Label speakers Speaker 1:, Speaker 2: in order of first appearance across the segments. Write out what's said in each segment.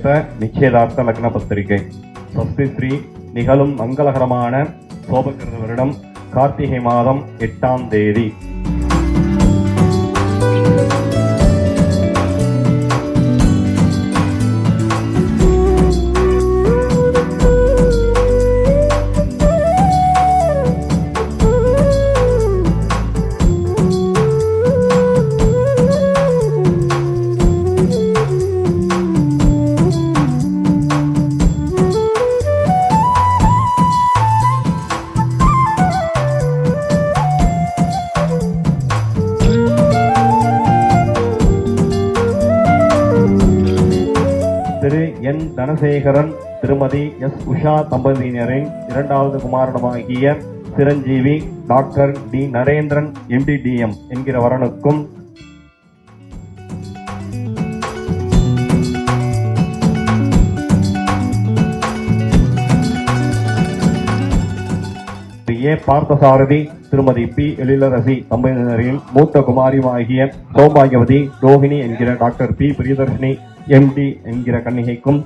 Speaker 1: முகூர்த்த நிச்சயதார்த்த லக்ன பத்திரிகை. ஸ்வஸ்தி ஸ்ரீ நிகழும் மங்களகரமான சோபகிருத வருடம் கார்த்திகை மாதம் 8ஆம் தேதி. திரு என் தனசேகரன் திருமதி எஸ் உஷா தம்பதியினரின் 2வது குமாரனமாகிய சிரஞ்சீவி டாக்டர் டி நரேந்திரன் MD-DM என்கிற வரனுக்கும் ஏ பார்த்தசாரதி திருமதி பி எழிலரசி தம்பதியினரின் மூத்த குமாரியுமாகிய சௌபாகியவதி ரோஹிணி என்கிற டாக்டர் பி பிரியதர்ஷினி MD என்கிற கன்னிகைக்கும்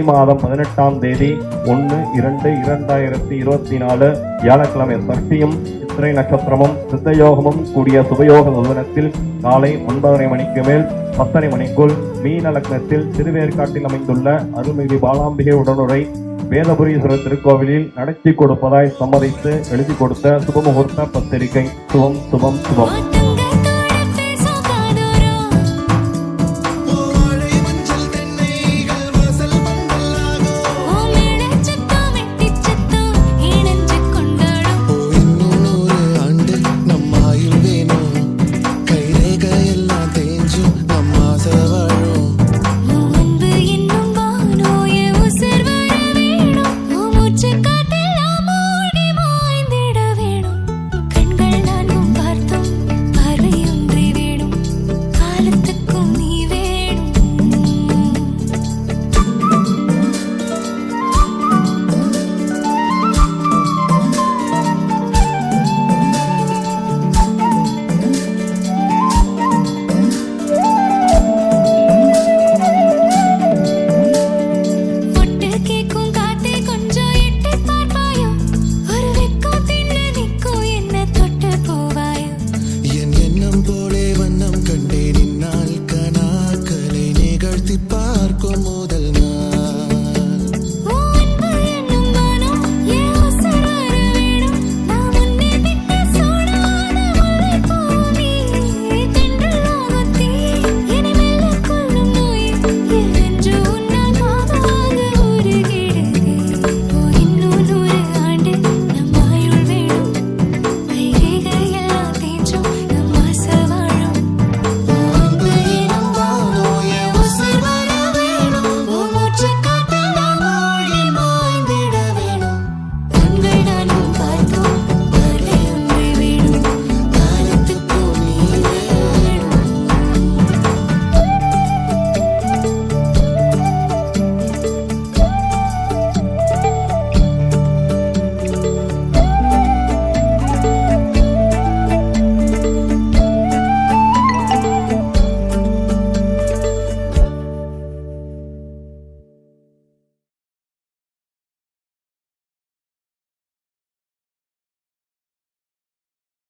Speaker 1: மாதம் 18ஆம் தேதி 1/2/2024 வியாழக்கிழமை சஷ்டியும் சித்திரை நட்சத்திரமும் சித்தயோகமும் கூடிய சுபயோக நிறுவனத்தில் காலை 9:30 மணிக்கு மேல் 10:30 மணிக்குள் மீன லக்னத்தில் திருவேற்காட்டில் அமைந்துள்ள அருள்மிகு பாலாம்பிகை உடனுரை வேதபுரீஸ்வரர் திருக்கோவிலில் நடத்தி கொடுப்பதாய் சம்மதித்து எழுதி கொடுத்த சுபமுகூர்த்த பத்திரிகை. சுபம் சுபம் சுபம்.